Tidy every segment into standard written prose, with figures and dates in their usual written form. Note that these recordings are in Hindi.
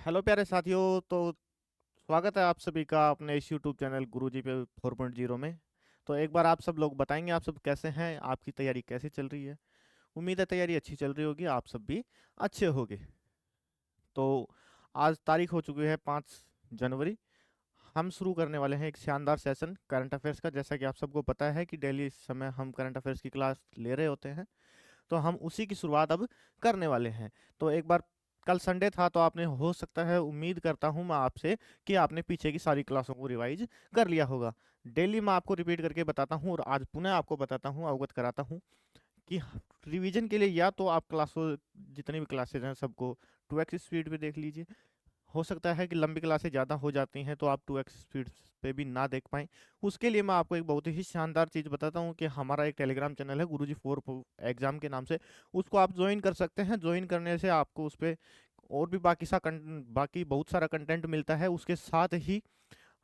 हेलो प्यारे साथियों। तो स्वागत है आप सभी का अपने इस यूट्यूब चैनल गुरुजी पे 4.0 में। तो एक बार आप सब लोग बताएंगे आप सब कैसे हैं, आपकी तैयारी कैसी चल रही है। उम्मीद है तैयारी अच्छी चल रही होगी, आप सब भी अच्छे होंगे। तो आज तारीख हो चुकी है 5 जनवरी। हम शुरू करने वाले हैं एक शानदार सेशन करंट अफेयर्स का। जैसा कि आप सबको पता है कि डेली इस समय हम करंट अफेयर्स की क्लास ले रहे होते हैं, तो हम उसी की शुरुआत अब करने वाले हैं। तो एक बार, कल संडे था तो आपने, हो सकता है, उम्मीद करता हूं मैं आपसे कि आपने पीछे की सारी क्लासों को रिवाइज कर लिया होगा। डेली मैं आपको रिपीट करके बताता हूं और आज पुनः आपको बताता हूं, अवगत कराता हूं कि रिवीजन के लिए या तो आप क्लासों, जितनी भी क्लासेज हैं सबको 2x स्पीड पे देख लीजिए। हो सकता है कि लंबी क्लासें ज़्यादा हो जाती हैं तो आप 2x स्पीड पे भी ना देख पाएँ। उसके लिए मैं आपको एक बहुत ही शानदार चीज़ बताता हूँ कि हमारा एक टेलीग्राम चैनल है गुरुजी 4 एग्ज़ाम के नाम से। उसको आप ज्वाइन कर सकते हैं। ज्वाइन करने से आपको उस पर और भी बाकी बहुत सारा कंटेंट मिलता है। उसके साथ ही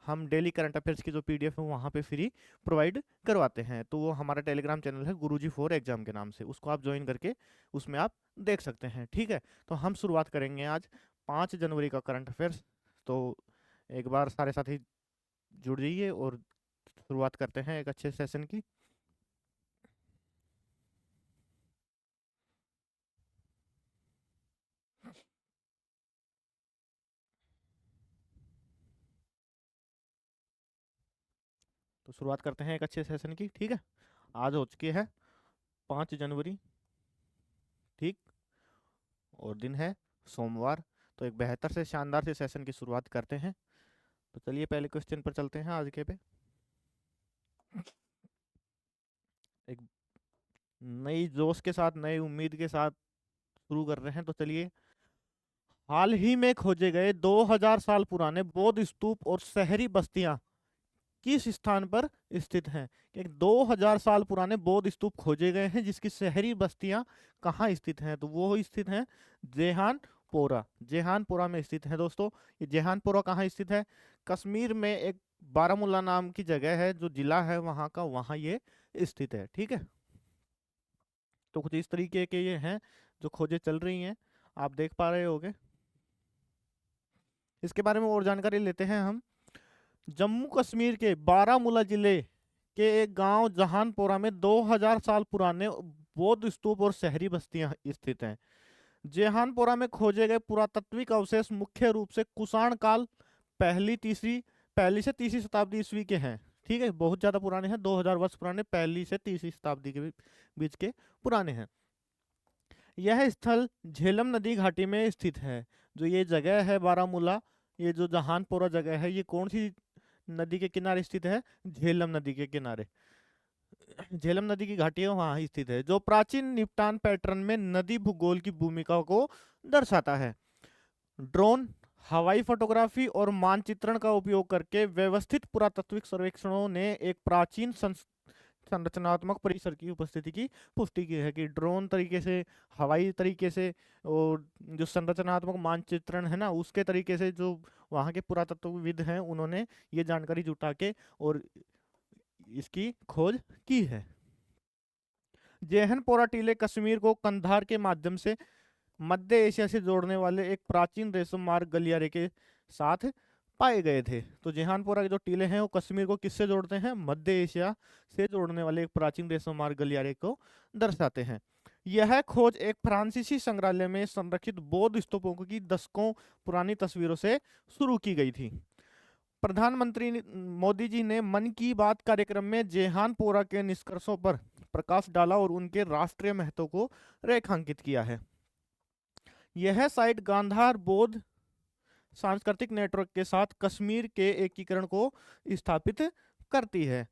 हम डेली करंट अफेयर्स की जो पीडीएफ है वहाँ पे फ्री प्रोवाइड करवाते हैं। तो वो हमारा टेलीग्राम चैनल है गुरुजी 4 एग्ज़ाम के नाम से। उसको आप ज्वाइन करके उसमें आप देख सकते हैं, ठीक है। तो हम शुरुआत करेंगे आज 5 जनवरी का करंट अफेयर्स। तो एक बार सारे साथी जुड़ जाइए और शुरुआत करते हैं एक अच्छे सेशन की। तो शुरुआत करते हैं एक अच्छे सेशन की, ठीक है। आज हो चुकी है 5 जनवरी, ठीक, और दिन है सोमवार। तो एक बेहतर से शानदार से सेशन की शुरुआत करते हैं। तो चलिए पहले क्वेश्चन पर चलते हैं आज के पे। एक नई जोश के साथ, नई उम्मीद के साथ शुरू कर रहे हैं। तो चलिए, हाल ही में खोजे गए 2000 साल पुराने बौद्ध स्तूप और शहरी बस्तियां किस स्थान पर स्थित हैं। कि 2000 साल पुराने बौद्ध स्तूप खोजे गए हैं जिसकी शहरी बस्तियां कहाँ स्थित हैं। तो वो स्थित हैं जेहानपोरा। जेहानपोरा में स्थित है दोस्तों। ये जेहानपोरा कहाँ स्थित है? कश्मीर में एक बारामूला नाम की जगह है, जो जिला है वहाँ का, वहाँ ये स्थित है, ठीक है। तो कुछ इस तरीके के ये हैं जो खोजें चल रही हैं, आप देख पा रहे होगे। इसके बारे में और जानकारी लेते हैं हम। जम्मू कश्मीर के बारामूला जिले के एक गांव जहानपोरा में 2000 साल पुराने बौद्ध स्तूप और शहरी बस्तियां स्थित हैं। जहानपोरा में खोजे गए पुरातात्विक अवशेष मुख्य रूप से कुषाण काल, पहली तीसरी पहली से तीसरी शताब्दी ईस्वी के हैं, ठीक है। बहुत ज्यादा पुराने हैं, 2000 वर्ष पुराने, पहली से तीसरी शताब्दी के बीच के पुराने हैं। यह स्थल झेलम नदी घाटी में स्थित है। जो ये जगह है बारामूला, ये जो जहानपुरा जगह है, ये कौन सी नदी के किनारे स्थित है? झेलम नदी के किनारे। झेलम नदी की घाटी है, वहां स्थित है, जो प्राचीन निपटान पैटर्न में नदी भूगोल की भूमिका को दर्शाता है। ड्रोन, हवाई फोटोग्राफी और मानचित्रण का उपयोग करके व्यवस्थित पुरातात्विक सर्वेक्षणों ने एक प्राचीन संरचनात्मक परिसर की उपस्थिति की पुष्टि की है। कि ड्रोन तरीके से, हवाई तरीके से, और जो संरचनात्मक मानचित्रण है ना, उसके तरीके से जो वहाँ के पुरातत्वविद हैं उन्होंने ये जानकारी जुटा के और इसकी खोज की है। जेहनपोरा टीले कश्मीर को कंधार के माध्यम से मध्य एशिया से जोड़ने वाले एक प्राचीन रेशम मार्ग गलियारे के साथ पाए गए थे। तो जेहानपोरा के जो टीले हैं वो कश्मीर को किससे जोड़ते हैं? मध्य एशिया से जोड़ने वाले एक प्राचीन रेशम मार्ग गलियारे को दर्शाते हैं। यह खोज एक फ्रांसीसी संग्रहालय में संरक्षित बौद्ध स्तूपों की दशकों पुरानी तस्वीरों से शुरू की गई थी। प्रधानमंत्री मोदी जी ने मन की बात कार्यक्रम में जेहानपोरा के निष्कर्षों पर प्रकाश डाला और उनके राष्ट्रीय महत्व को रेखांकित किया है। यह साइट गांधार बौद्ध सांस्कृतिक नेटवर्क के साथ कश्मीर के एकीकरण को स्थापित करती है।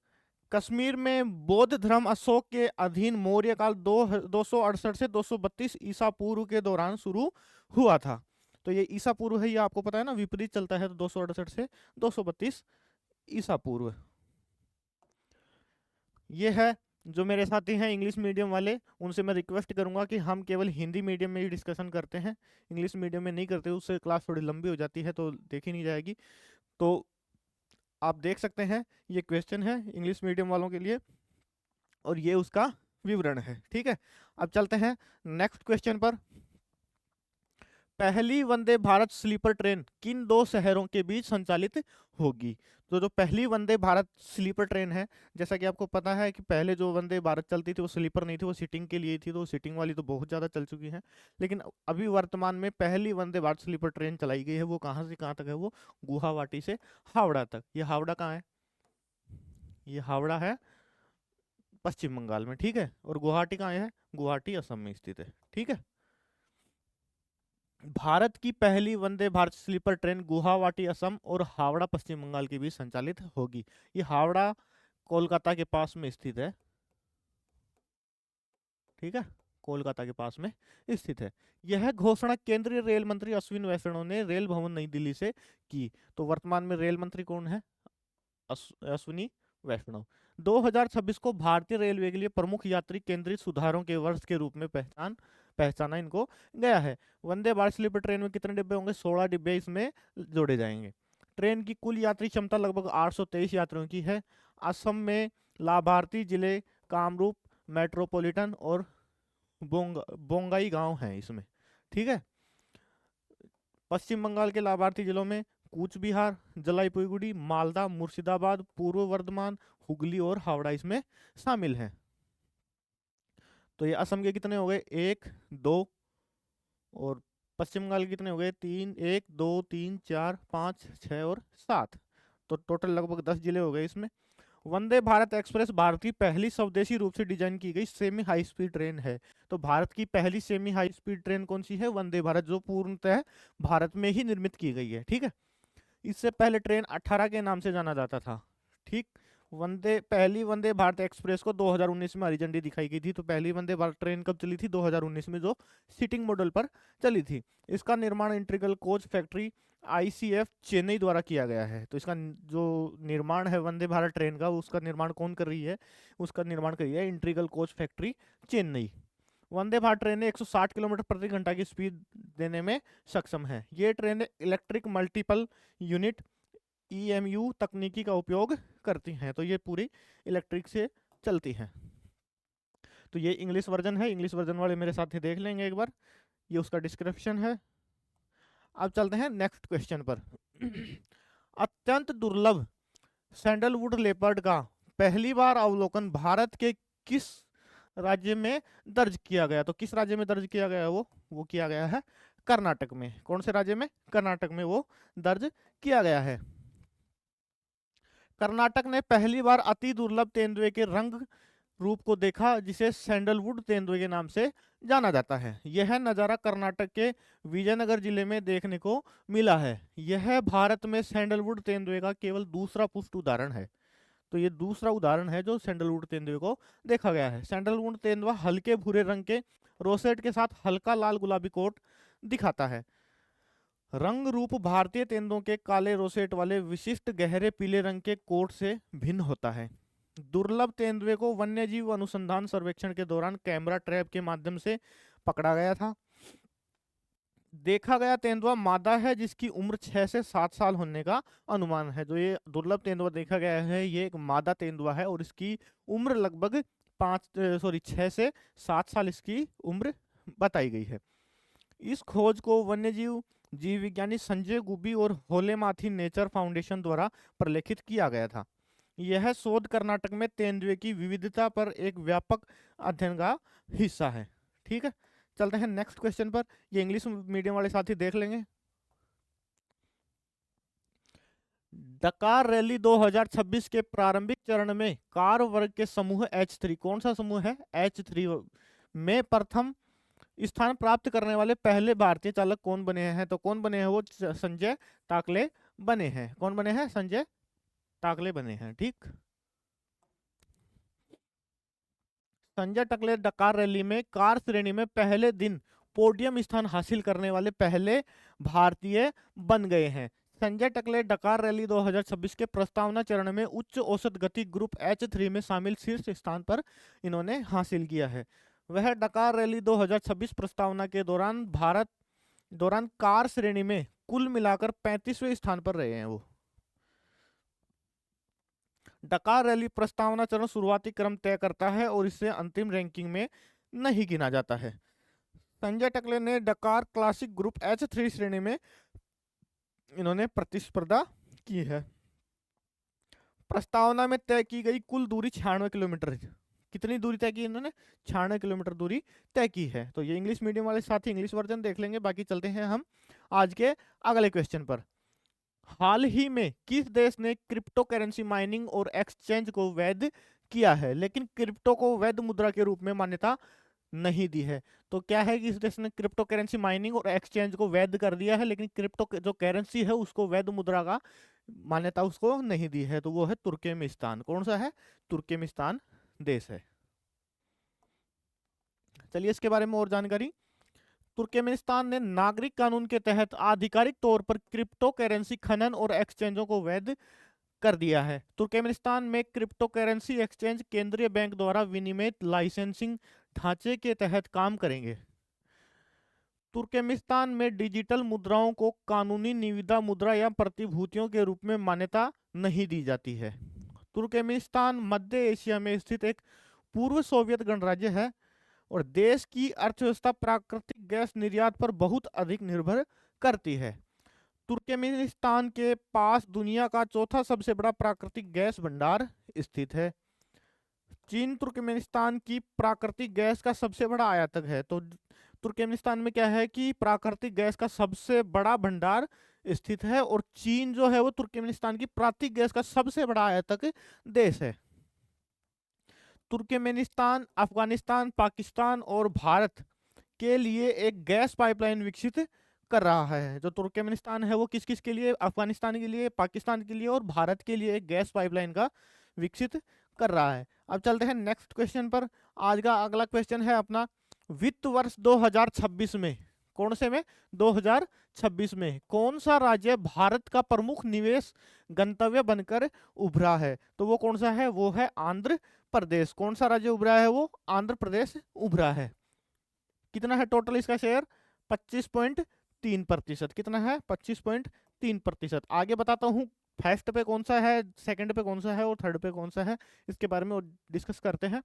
कश्मीर में बौद्ध धर्म अशोक के अधीन मौर्य काल 268 से 232 ईसा पूर्व के दौरान शुरू हुआ था। तो ये ईसा पूर्व है, ये आपको पता है ना, विपरीत चलता है, तो 268 से 232 ईसा पूर्व। ये है। जो मेरे साथी हैं इंग्लिश मीडियम वाले, उनसे मैं रिक्वेस्ट करूंगा कि हम केवल हिंदी मीडियम में ही डिस्कशन करते हैं, इंग्लिश मीडियम में नहीं करते, उससे क्लास थोड़ी लंबी हो जाती है तो देखी नहीं जाएगी। तो आप देख सकते हैं, ये क्वेश्चन है इंग्लिश मीडियम वालों के लिए और ये उसका विवरण है, ठीक है। अब चलते हैं नेक्स्ट क्वेश्चन पर। पहली वंदे भारत स्लीपर ट्रेन किन दो शहरों के बीच संचालित होगी? तो जो पहली वंदे भारत स्लीपर ट्रेन है, जैसा कि आपको पता है कि पहले जो वंदे भारत चलती थी वो स्लीपर नहीं थी, वो सीटिंग के लिए थी, तो सीटिंग वाली तो बहुत ज़्यादा चल चुकी है। लेकिन अभी वर्तमान में पहली वंदे भारत स्लीपर ट्रेन चलाई गई है, वो कहाँ से कहाँ तक है? वो गुवाहाटी से हावड़ा तक। ये हावड़ा कहाँ है? ये हावड़ा है पश्चिम बंगाल में, ठीक है। और गुवाहाटी कहाँ है? गुवाहाटी असम में स्थित है, ठीक है। भारत की पहली वंदे भारत स्लीपर ट्रेन गुवाहाटी असम और हावड़ा पश्चिम बंगाल के बीच संचालित होगी। ये हावड़ा कोलकाता के पास में स्थित है, ठीक है, कोलकाता के पास में स्थित है। यह घोषणा केंद्रीय रेल मंत्री अश्विनी वैष्णव ने रेल भवन नई दिल्ली से की। तो वर्तमान में रेल मंत्री कौन है? अश्विनी वैष्णव। 2026 को भारतीय रेलवे के लिए प्रमुख यात्री केंद्रित सुधारों के वर्ष के रूप में पहचाना इनको गया है। वंदे भारत स्लीपर ट्रेन में कितने डिब्बे होंगे? 16 डिब्बे इसमें जोड़े जाएंगे। ट्रेन की कुल यात्री क्षमता लगभग 823 यात्रियों की है। असम में लाभार्थी जिले कामरूप, मेट्रोपॉलिटन और बोंगाई गांव हैं इसमें, ठीक है। पश्चिम बंगाल के लाभार्थी जिलों में कूच बिहार, जलपाईगुड़ी, मालदा, मुर्शिदाबाद, पूर्व वर्धमान, हुगली और हावड़ा इसमें शामिल हैं। तो ये असम के कितने हो गए? 1 2, और पश्चिम बंगाल के कितने हो गए? 3, 1 2 3 4 5 6 और 7। तो टोटल लगभग 10 जिले हो गए इसमें। वंदे भारत एक्सप्रेस भारत की पहली स्वदेशी रूप से डिजाइन की गई सेमी हाई स्पीड ट्रेन है। तो भारत की पहली सेमी हाई स्पीड ट्रेन कौन सी है? वंदे भारत, जो पूर्णतः भारत में ही निर्मित की गई है, ठीक है। इससे पहले ट्रेन 18 के नाम से जाना जाता था, ठीक। पहली वंदे भारत एक्सप्रेस को 2019 में हरी झंडी दिखाई गई थी। तो पहली वंदे भारत ट्रेन कब चली थी? 2019 में, जो सीटिंग मॉडल पर चली थी। इसका निर्माण integral coach factory ICF Chennai द्वारा किया गया है। तो इसका जो निर्माण है वंदे भारत ट्रेन का, उसका निर्माण कौन कर रही है? उसका निर्माण कर रही है integral coach factory Chennai. Vande Bharat train 160 kilometre प्रति घंटा की स्पीड देने में सक्षम है। ये train electric multiple unit EMU तकनीकी का उपयोग करती हैं। तो ये पूरी इलेक्ट्रिक से चलती हैं। तो ये इंग्लिश वर्जन है, इंग्लिश वर्जन वाले मेरे साथ ही देख लेंगे एक बार, ये उसका डिस्क्रिप्शन है। अब चलते हैं नेक्स्ट क्वेश्चन पर। अत्यंत दुर्लभ सैंडलवुड लेपर्ड का पहली बार अवलोकन भारत के किस राज्य में दर्ज किया गया? तो किस राज्य में दर्ज किया गया? वो किया गया है कर्नाटक में। कौन से राज्य में? कर्नाटक में वो दर्ज किया गया है। कर्नाटक ने पहली बार अति दुर्लभ तेंदुए के रंग रूप को देखा, जिसे सैंडलवुड तेंदुए के नाम से जाना जाता है। यह नज़ारा कर्नाटक के विजयनगर जिले में देखने को मिला है। यह भारत में सैंडलवुड तेंदुए का केवल दूसरा पुष्ट उदाहरण है। तो ये दूसरा उदाहरण है जो सैंडलवुड तेंदुए को देखा गया है। सैंडलवुड तेंदुआ हल्के भूरे रंग के रोसेट के साथ हल्का लाल गुलाबी कोट दिखाता है। रंग रूप भारतीय तेंदुओं के काले रोसेट वाले विशिष्ट गहरे पीले रंग के कोट से भिन्न होता है। दुर्लभ तेंदुए को वन्यजीव अनुसंधान सर्वेक्षण के दौरान कैमरा ट्रैप के माध्यम से पकड़ा गया था। देखा गया तेंदुआ मादा है, जिसकी उम्र 6 से 7 साल होने का अनुमान है। जो ये दुर्लभ तेंदुआ देखा गया है, ये एक मादा तेंदुआ है और इसकी उम्र लगभग 6 से 7 साल इसकी उम्र बताई गई है। इस खोज को वन्यजीव जीव विज्ञानी संजय गुब्बी और होले माथी नेचर फाउंडेशन द्वारा प्रलेखित किया गया था। यह शोध कर्नाटक में तेंदुए की विविधता पर एक व्यापक अध्ययन का हिस्सा है, ठीक है। चलते हैं नेक्स्ट क्वेश्चन पर। ये इंग्लिश मीडियम वाले साथी देख लेंगे। डकार रैली 2026 के प्रारंभिक चरण में कार वर्ग के समूह H3, कौन सा समूह है? H3 में प्रथम स्थान प्राप्त करने वाले पहले भारतीय चालक कौन बने हैं? तो कौन बने हैं? वो संजय टाकले बने हैं। कौन बने हैं? संजय टाकले बने हैं, ठीक। संजय टकले डकार रैली में कार श्रेणी में पहले दिन पोडियम स्थान हासिल करने वाले पहले भारतीय बन गए हैं। संजय टकले डकार रैली 2026 के प्रस्तावना चरण में उच्च औसत गति ग्रुप H3 में शामिल शीर्ष स्थान पर इन्होंने हासिल किया है। वह डकार रैली 2026 प्रस्तावना के दौरान कार श्रेणी में कुल मिलाकर 35वें स्थान पर रहे हैं वो। डकार रैली प्रस्तावना चरण शुरुआती क्रम तय करता है और इसे अंतिम रैंकिंग में नहीं गिना जाता है। संजय टकले ने डकार क्लासिक ग्रुप H3 श्रेणी में इन्होंने प्रतिस्पर्धा की है। प्रस्तावना में तय की गई कुल दूरी 96 किलोमीटर। कितनी दूरी तय की इन्होंने? 96 किलोमीटर दूरी तय की है। तो ये इंग्लिश मीडियम वाले साथी इंग्लिश वर्जन देख लेंगे। बाकी चलते हैं हम आज के अगले क्वेश्चन पर। हाल ही में किस देश ने क्रिप्टो करेंसी माइनिंग और एक्सचेंज को वैध किया है, लेकिन क्रिप्टो को वैध मुद्रा के रूप में मान्यता नहीं दी है? तो क्या है कि इस देश ने क्रिप्टो करेंसी माइनिंग और एक्सचेंज को वैध कर दिया है, लेकिन क्रिप्टो जो करेंसी है उसको वैध मुद्रा का मान्यता उसको नहीं दी है। तो वो है तुर्कमेनिस्तान। कौन सा है? तुर्कमेनिस्तान देश है। चलिए इसके बारे में और जानकारी। तुर्कमेनिस्तान ने नागरिक कानून के तहत आधिकारिक तौर पर क्रिप्टो करेंसी खनन और एक्सचेंजों को वैध कर दिया है। तुर्कमेनिस्तान में क्रिप्टो करेंसी एक्सचेंज केंद्रीय बैंक द्वारा विनियमित लाइसेंसिंग ढांचे के तहत काम करेंगे। तुर्कमेनिस्तान में डिजिटल मुद्राओं को कानूनी निविदा मुद्रा या प्रतिभूतियों के रूप में मान्यता नहीं दी जाती है। तुर्कमेनिस्तान मध्य एशिया में स्थित एक पूर्व सोवियत गणराज्य है और देश की अर्थव्यवस्था प्राकृतिक गैस निर्यात पर बहुत अधिक निर्भर करती है। तुर्कमेनिस्तान के पास दुनिया का चौथा सबसे बड़ा प्राकृतिक गैस भंडार स्थित है। चीन तुर्कमेनिस्तान की प्राकृतिक गैस का सबसे बड़ा आयातक है। तो तुर्कमेनिस्तान में क्या है कि प्राकृतिक गैस का सबसे बड़ा भंडार स्थित है और चीन जो है वो तुर्कमेनिस्तान की प्राकृतिक गैस का सबसे बड़ा आयातक देश है। तुर्कमेनिस्तान अफगानिस्तान, पाकिस्तान और भारत के लिए एक गैस पाइपलाइन विकसित कर रहा है। जो तुर्कमेनिस्तान है वो किस किस के लिए? अफगानिस्तान के लिए, पाकिस्तान के लिए और भारत के लिए एक गैस पाइपलाइन का विकसित कर रहा है। अब चलते हैं नेक्स्ट क्वेश्चन पर। आज का अगला क्वेश्चन है अपना, वित्त वर्ष 2026 में, कौन से में? 2026 में कौन सा राज्य भारत का प्रमुख निवेश गंतव्य बनकर उभरा है? तो वो कौन सा है? वो है आंध्र प्रदेश। कौन सा राज्य उभरा है? वो आंध्र प्रदेश उभरा है। कितना है टोटल इसका शेयर? 25.3%। कितना है? 25.3%। आगे बताता हूँ फर्स्ट पे कौन सा है, सेकंड पे कौन सा है और थर्ड पे कौन सा है, इसके बारे में डिस्कस करते हैं।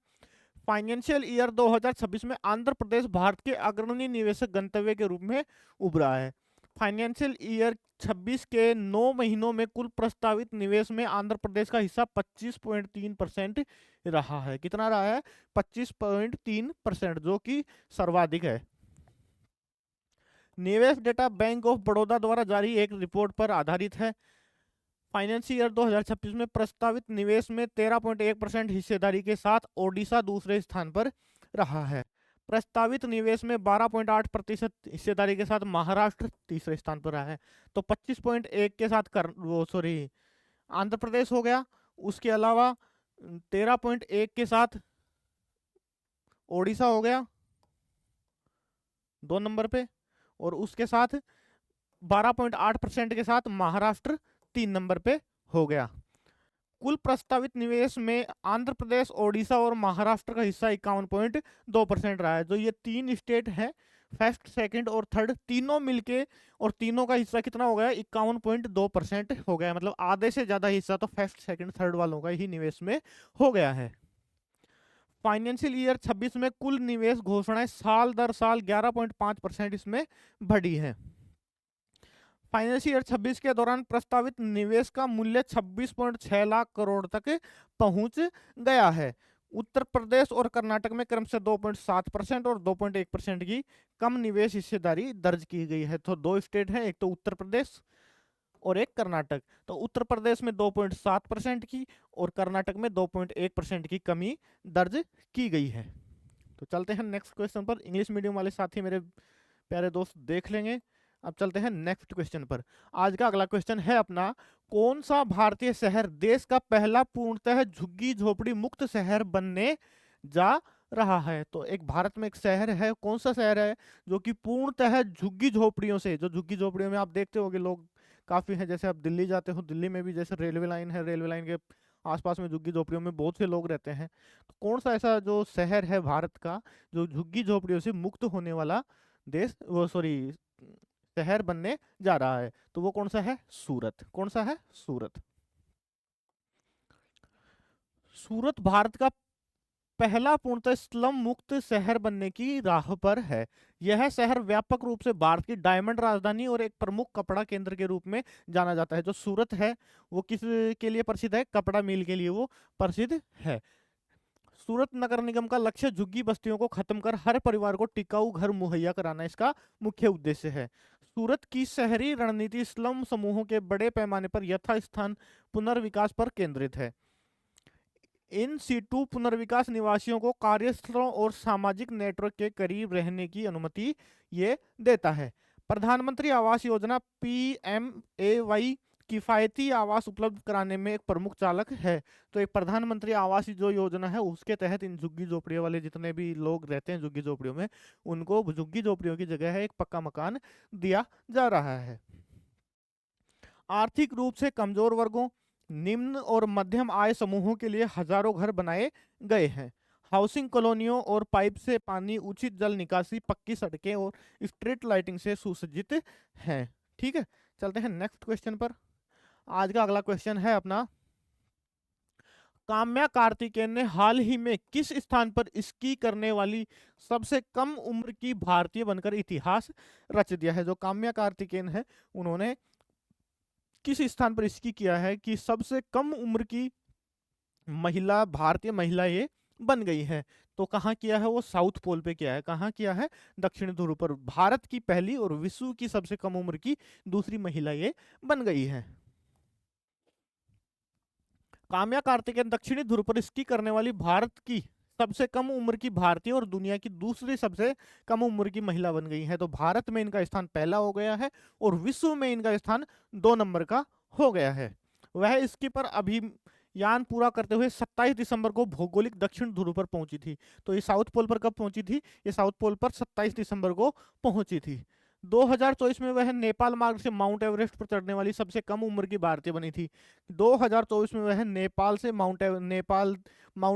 फाइनेंशियल ईयर 2026 में आंध्र प्रदेश भारत के अग्रणी निवेशक गंतव्य के रूप में उभरा है। फाइनेंशियल ईयर 26 के 9 महीनों में कुल प्रस्तावित निवेश में आंध्र प्रदेश का हिस्सा 25.3% रहा है। कितना रहा है? 25.3%, जो कि सर्वाधिक है। निवेश डेटा बैंक ऑफ बड़ौदा द्वारा जारी एक रिपोर्ट पर आधारित है। फाइनेंशियल ईयर 2026 में प्रस्तावित निवेश में 13.1% हिस्सेदारी के साथ ओडिशा दूसरे स्थान पर रहा है। प्रस्तावित निवेश में 12.8% हिस्सेदारी के साथ महाराष्ट्र तीसरे स्थान पर रहा है। तो 25.1 के साथ आंध्र प्रदेश हो गया। उसके अलावा 13.1 के साथ ओडिशा हो गया 2 नंबर पे, और उसके साथ 12.8% के साथ महाराष्ट्र 3 नंबर पे हो गया। कुल प्रस्तावित निवेश में आंध्र प्रदेश, ओडिशा और महाराष्ट्र का हिस्सा 51.2% रहा है। जो ये 3 स्टेट है, फर्स्ट, सेकंड और थर्ड, तीनों मिलके और तीनों का हिस्सा कितना हो गया? 51.2% हो गया। मतलब आधे से ज्यादा हिस्सा तो फर्स्ट, सेकंड, थर्ड वालों का ही निवेश में हो गया है। फाइनेंशियल ईयर 26 में कुल निवेश घोषणाएं साल दर साल 11.5% इसमें बढ़ी है। फाइनेंशियल ईयर 26 के दौरान प्रस्तावित निवेश का मूल्य 26.6 लाख करोड़ तक पहुंच गया है। उत्तर प्रदेश और कर्नाटक में क्रमशः 2.7% और 2.1% की कम निवेश हिस्सेदारी दर्ज की गई है। तो 2 स्टेट हैं, एक तो उत्तर प्रदेश और एक कर्नाटक। तो उत्तर प्रदेश में 2.7% की और कर्नाटक में 2.1% की कमी दर्ज की गई है। तो चलते हैं नेक्स्ट क्वेश्चन पर। इंग्लिश मीडियम वाले साथी मेरे प्यारे दोस्त देख लेंगे। अब चलते हैं नेक्स्ट क्वेश्चन पर। आज का अगला क्वेश्चन है अपना, कौन सा भारतीय शहर देश का पहला पूर्णतः झुग्गी झोपड़ी मुक्त शहर बनने जा रहा है? तो एक भारत में एक शहर है, कौन सा शहर है जो कि पूर्णतः झुग्गी झोपड़ियों से, जो झुग्गी झोपड़ियों में आप देखते होगे लोग काफी हैं, जैसे आप दिल्ली जाते हो, दिल्ली में भी जैसे रेलवे लाइन है, रेलवे लाइन के आसपास में झुग्गी झोपड़ियों में बहुत से लोग रहते हैं। तो कौन सा ऐसा जो शहर है भारत का जो झुग्गी झोपड़ियों से मुक्त होने वाला देश शहर बनने जा रहा है? तो वो कौन सा है? सूरत। कौन सा है? सूरत। सूरत भारत का पहला पूर्णतः स्लम मुक्त शहर बनने की राह पर है। यह शहर व्यापक रूप से भारत की डायमंड राजधानी और एक प्रमुख कपड़ा केंद्र के रूप में जाना जाता है। जो सूरत है वो किस के लिए प्रसिद्ध है? कपड़ा मिल के लिए वो प्रसिद्ध है। सूरत नगर निगम का लक्ष्य झुग्गी बस्तियों को खत्म कर हर परिवार को टिकाऊ घर मुहैया कराना इसका मुख्य उद्देश्य है। सूरत की शहरी रणनीति स्लम समूहों के बड़े पैमाने पर यथास्थान पुनर्विकास पर केंद्रित है। इन सीटू पुनर्विकास निवासियों को कार्यस्थलों और सामाजिक नेटवर्क के करीब रहने की अनुमति ये देता है। प्रधानमंत्री आवास योजना PMAY किफायती आवास उपलब्ध कराने में एक प्रमुख चालक है। तो एक प्रधानमंत्री आवास जो योजना है उसके तहत इन झुग्गी झोपड़ियों वाले जितने भी लोग रहते हैं झुग्गी झोपड़ियों में, उनको झुग्गी झोपड़ियों की जगह है एक पक्का मकान दिया जा रहा है। आर्थिक रूप से कमजोर वर्गों, निम्न और मध्यम आय समूहों के लिए हजारों घर बनाए गए हैं। हाउसिंग कॉलोनियों और पाइप से पानी, उचित जल निकासी, पक्की सड़कें और स्ट्रीट लाइटिंग से सुसज्जित हैं। ठीक है, चलते हैं नेक्स्ट क्वेश्चन पर। आज का अगला क्वेश्चन है अपना, काम्या कार्तिकेयन ने हाल ही में किस स्थान पर स्की करने वाली सबसे कम उम्र की भारतीय बनकर इतिहास रच दिया है? जो काम्या कार्तिकेयन है उन्होंने किस स्थान पर स्की किया है कि सबसे कम उम्र की महिला, भारतीय महिला ये बन गई है? तो कहाँ किया है वो? साउथ पोल पे किया है। कहाँ किया है? दक्षिण ध्रुव पर। भारत की पहली और विश्व की सबसे कम उम्र की दूसरी महिला ये बन गई है। काम्या कार्तिकेयन दक्षिणी ध्रुव पर स्की करने वाली भारत की सबसे कम उम्र की भारतीय और दुनिया की दूसरी सबसे कम उम्र की महिला बन गई है। तो भारत में इनका स्थान पहला हो गया है और विश्व में इनका स्थान 2 नंबर का हो गया है। वह इसकी पर अभियान पूरा करते हुए 27 दिसंबर को भौगोलिक दक्षिण ध्रुव पर पहुंची थी। तो ये साउथ पोल पर कब पहुंची थी? ये साउथ पोल पर 27 दिसंबर को पहुंची थी। 2024 में वह नेपाल मार्ग से माउंट एवरेस्ट पर चढ़ने वाली सबसे कम उम्र की भारतीय बनी थी। 2024 में वह नेपाल से माउंट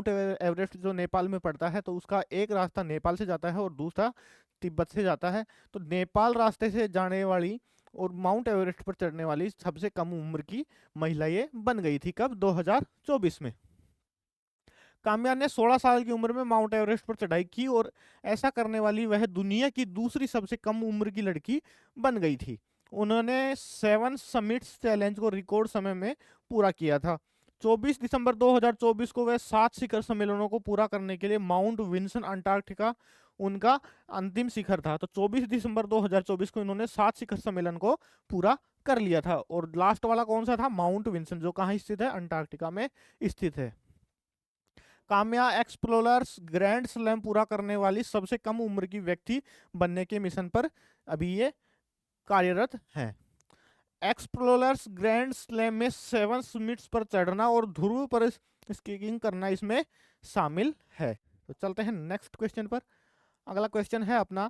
एवरेस्ट जो नेपाल में पड़ता है, तो उसका एक रास्ता नेपाल से जाता है और दूसरा तिब्बत से जाता है। तो नेपाल रास्ते से जाने वाली और माउंट एवरेस्ट पर चढ़ने वाली सबसे कम उम्र की महिला ये बन गई थी। कब? 2024 में। काम्या ने 16 साल की उम्र में माउंट एवरेस्ट पर चढ़ाई की और ऐसा करने वाली वह दुनिया की दूसरी सबसे कम उम्र की लड़की बन गई थी। उन्होंने 7 समिट्स चैलेंज को रिकॉर्ड समय में पूरा किया था। 24 दिसंबर 2024 को वह 7 शिखर सम्मेलनों को पूरा करने के लिए माउंट विंसन अंटार्कटिका उनका अंतिम शिखर था। तो 24 दिसंबर 2024 को इन्होंने 7 शिखर सम्मेलन को पूरा कर लिया था। और लास्ट वाला कौन सा था? माउंट विंसन, जो कहाँ स्थित है? अंटार्कटिका में स्थित है। काम्या एक्सप्लोरर्स ग्रैंड स्लैम पूरा करने वाली सबसे कम उम्र की व्यक्ति बनने के मिशन पर अभी ये कार्यरत हैं। एक्सप्लोरर्स ग्रैंड स्लैम में 7 समिट्स पर चढ़ना और ध्रुव पर स्कीइंग करना इसमें शामिल है। तो चलते हैं नेक्स्ट क्वेश्चन पर। अगला क्वेश्चन है अपना,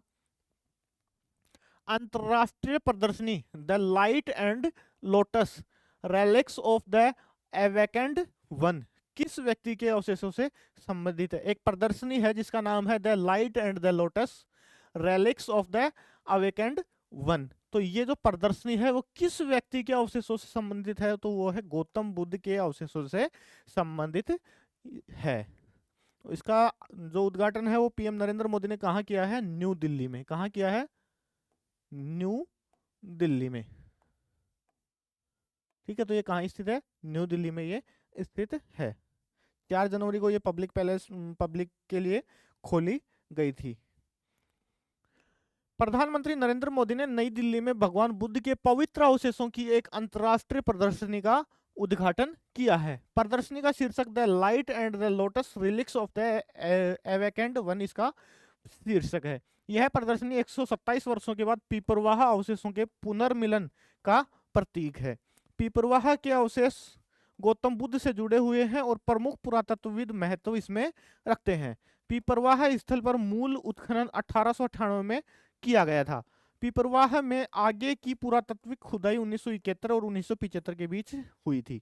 अंतरराष्ट्रीय प्रदर्शनी the light and lotus relics of the awakened one किस व्यक्ति के अवशेषों से संबंधित है? एक प्रदर्शनी है जिसका नाम है the light and the lotus relics of the awakened one. तो ये जो प्रदर्शनी है वो किस व्यक्ति के अवशेषों से संबंधित है? तो वो है गौतम बुद्ध के अवशेषों से संबंधित है। इसका जो उद्घाटन है वो पीएम नरेंद्र मोदी ने कहाँ किया है? न्यू दिल्ली में। कहाँ किया है? न्यू दिल्ली में। ठीक है, तो ये कहाँ स्थित है? न्यू दिल्ली में ये स्थित है। 4 जनवरी को ये पब्लिक के लिए खोली गई थी। प्रधानमंत्री नरेंद्र मोदी ने नई दिल्ली में भगवान बुद्ध के पवित्र अवशेषों की एक अंतर्राष्ट्रीय प्रदर्शनी का उद्घाटन किया है। प्रदर्शनी का शीर्षक the light and the lotus relics of the awakened one इसका शीर्षक है। यह प्रदर्शनी 127 वर्षों के बाद पिपरवाह अवशेषों के पुनर्मिलन का प्रतीक है। पिपरवाह के अवशेष गौतम बुद्ध से जुड़े हुए हैं और प्रमुख पुरातत्वविद महत्व इसमें रखते हैं। पिपरवाह स्थल पर मूल उत्खनन 1898 में किया गया था। पिपरवाह में आगे की पुरातत्विक खुदाई 1971 और 1975 के बीच हुई थी।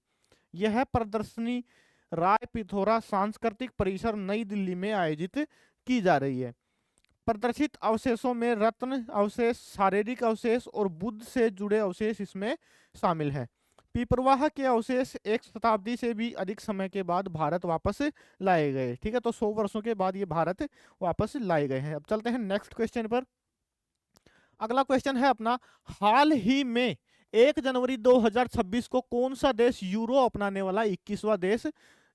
यह प्रदर्शनी राय पिथौरा सांस्कृतिक परिसर नई दिल्ली में आयोजित की जा रही है। प्रदर्शित अवशेषों में रत्न अवशेष, शारीरिक अवशेष और बुद्ध से जुड़े अवशेष इसमें शामिल हैं। पीपरवाह के अवशेष एक शताब्दी से भी अधिक समय के बाद भारत वापस लाए गए। ठीक है, तो 100 वर्षों के बाद ये भारत वापस लाए गए हैं। अब चलते हैं नेक्स्ट क्वेश्चन पर। अगला क्वेश्चन है अपना, हाल ही में 1 जनवरी 2026 को कौन सा देश यूरो अपनाने वाला 21वां देश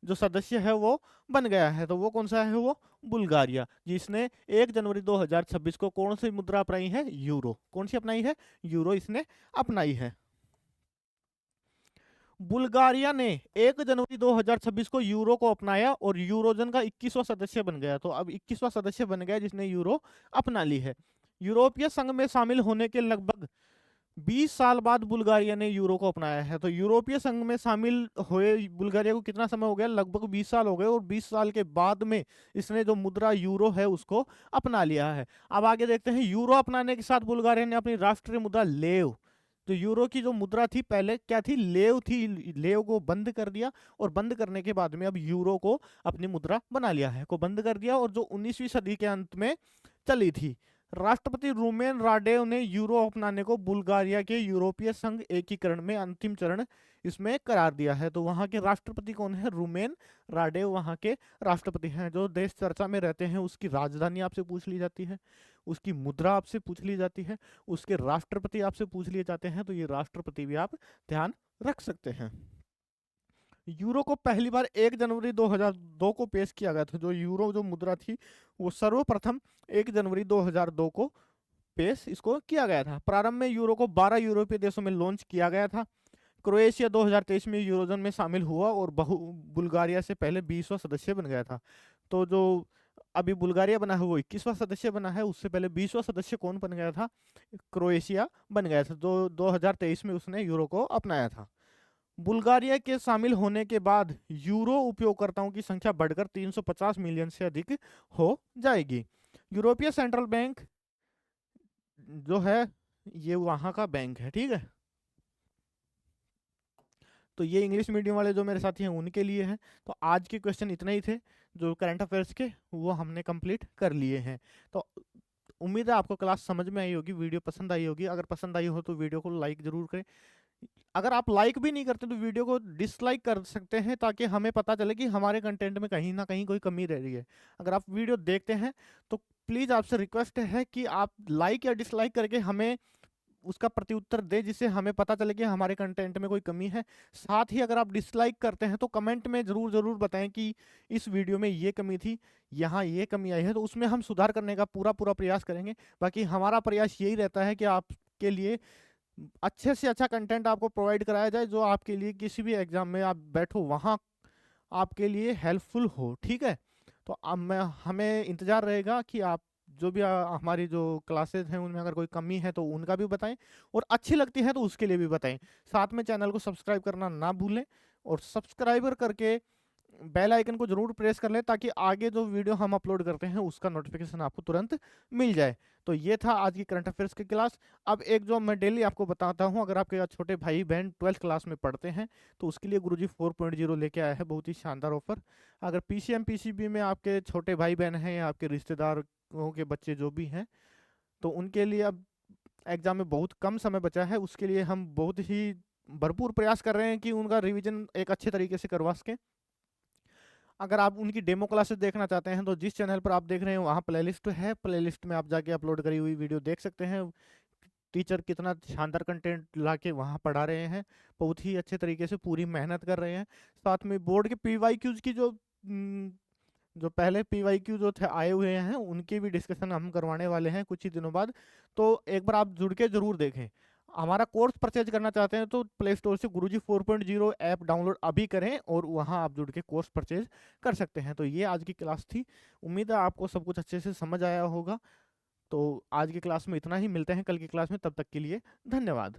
जो सदस्य है वो बन गया है? तो वो कौन सा है? वो बुल्गारिया, जिसने 1 जनवरी 2026 को कौन सी मुद्रा अपनाई है? यूरो। कौन सी अपनाई है? यूरो इसने अपनाई है। बुल्गारिया ने 1 जनवरी 2026 को यूरो को अपनाया और यूरोजन का 21वां सदस्य बन गया। तो अब 21वां सदस्य बन गया जिसने यूरो अपना ली है। यूरोपीय संघ में शामिल होने के लगभग 20 साल बाद बुल्गारिया ने यूरो को अपनाया है। तो यूरोपीय संघ में शामिल हुए बुल्गारिया को कितना समय हो गया? लगभग 20 साल हो गए, और 20 साल के बाद में इसने जो मुद्रा यूरो है उसको अपना लिया है। अब आगे देखते हैं, यूरो अपनाने के साथ बुल्गारिया ने अपनी राष्ट्रीय मुद्रा लेव, तो यूरो की जो मुद्रा थी पहले क्या थी? लेव थी। लेव को बंद कर दिया, और बंद करने के बाद में अब यूरो को अपनी मुद्रा बना लिया है, को बंद कर दिया, और जो 19वीं सदी के अंत में चली थी। राष्ट्रपति रूमेन राडेव ने यूरो अपनाने को बुल्गारिया के यूरोपीय संघ एकीकरण में अंतिम चरण इसमें करार दिया है। तो वहां के राष्ट्रपति कौन है? रूमेन राडेव वहां के राष्ट्रपति हैं। जो देश चर्चा में रहते हैं उसकी राजधानी आपसे पूछ ली जाती है, उसकी मुद्रा आपसे पूछ ली जाती है, उसके राष्ट्रपति आपसे पूछ लिए जाते हैं। तो ये राष्ट्रपति भी आप ध्यान रख सकते हैं। यूरो को पहली बार 1 जनवरी 2002 को पेश किया गया था। जो यूरो जो मुद्रा थी वो सर्वप्रथम 1 जनवरी 2002 को पेश इसको किया गया था। प्रारंभ में यूरो को 12 यूरोपीय देशों में लॉन्च किया गया था। क्रोएशिया 2023 में यूरोजन में शामिल हुआ और बुल्गारिया से पहले 20वां सदस्य बन गया था। तो जो अभी बुल्गारिया बना है वो 21वां सदस्य बना है, उससे पहले 20वां सदस्य कौन बन गया था? क्रोएशिया बन गया था। जो 2023 में उसने यूरो को अपनाया था। बुल्गारिया के शामिल होने के बाद यूरो उपयोगकर्ताओं की संख्या बढ़कर 350 मिलियन से अधिक हो जाएगी। यूरोपीय सेंट्रल बैंक जो है ये वहां का बैंक है। ठीक है, तो ये इंग्लिश मीडियम वाले जो मेरे साथी हैं उनके लिए है। तो आज के क्वेश्चन इतने ही थे जो करंट अफेयर्स के, वो हमने कंप्लीट कर लिए हैं। तो उम्मीद है आपको क्लास समझ में आई होगी, वीडियो पसंद आई होगी। अगर पसंद आई हो तो वीडियो को लाइक जरूर करें। अगर आप लाइक भी नहीं करते तो वीडियो को डिसलाइक कर सकते हैं, ताकि हमें पता चले कि हमारे कंटेंट में कहीं ना कहीं कोई कमी रह रही है। अगर आप वीडियो देखते हैं तो प्लीज़ आपसे रिक्वेस्ट है कि आप लाइक या डिसलाइक करके हमें उसका प्रत्युत्तर दे, जिससे हमें पता चले कि हमारे कंटेंट में कोई कमी है। साथ ही अगर आप डिसलाइक करते हैं तो कमेंट में ज़रूर ज़रूर बताएं कि इस वीडियो में ये कमी थी, यहाँ ये कमी आई है, तो उसमें हम सुधार करने का पूरा पूरा प्रयास करेंगे। बाकी हमारा प्रयास यही रहता है कि आपके लिए अच्छे से अच्छा कंटेंट आपको प्रोवाइड कराया जाए, जो आपके लिए किसी भी एग्जाम में आप बैठो वहाँ आपके लिए हेल्पफुल हो। ठीक है, तो अब मैं हमें इंतज़ार रहेगा कि आप जो भी हमारी जो क्लासेस हैं उनमें अगर कोई कमी है तो उनका भी बताएं, और अच्छी लगती है तो उसके लिए भी बताएं। साथ में चैनल को सब्सक्राइब करना ना भूलें, और सब्सक्राइबर करके बेल आइकन को जरूर प्रेस कर लें, ताकि आगे जो वीडियो हम अपलोड करते हैं उसका नोटिफिकेशन आपको तुरंत मिल जाए। तो ये था आज की करंट अफेयर्स की क्लास। अब एक जो मैं डेली आपको बताता हूँ, अगर आपके छोटे भाई बहन 12th क्लास में पढ़ते हैं तो उसके लिए गुरुजी 4.0 लेके आया है बहुत ही शानदार ऑफर। अगर पीसीएम पीसीबी में आपके छोटे भाई बहन हैं या आपके रिश्तेदारों के बच्चे जो भी हैं, तो उनके लिए अब एग्जाम में बहुत कम समय बचा है। उसके लिए हम बहुत ही भरपूर प्रयास कर रहे हैं कि उनका रिवीजन एक अच्छे तरीके से करवा सकें। अगर आप उनकी डेमो क्लासेस देखना चाहते हैं तो जिस चैनल पर आप देख रहे हैं वहाँ प्लेलिस्ट है, प्लेलिस्ट में आप जाके अपलोड करी हुई वीडियो देख सकते हैं। टीचर कितना शानदार कंटेंट ला के वहाँ पढ़ा रहे हैं, बहुत ही अच्छे तरीके से पूरी मेहनत कर रहे हैं। साथ में बोर्ड के पीवाईक्यूज की जो पहले पीवाईक्यू जो थे आए हुए हैं उनकी भी डिस्कशन हम करवाने वाले हैं कुछ ही दिनों बाद। तो एक बार आप जुड़ के जरूर देखें। हमारा कोर्स परचेज करना चाहते हैं तो प्ले स्टोर से गुरुजी 4.0 ऐप डाउनलोड अभी करें, और वहां आप जुड़ के कोर्स परचेज कर सकते हैं। तो ये आज की क्लास थी, उम्मीद है आपको सब कुछ अच्छे से समझ आया होगा। तो आज की क्लास में इतना ही, मिलते हैं कल की क्लास में, तब तक के लिए धन्यवाद।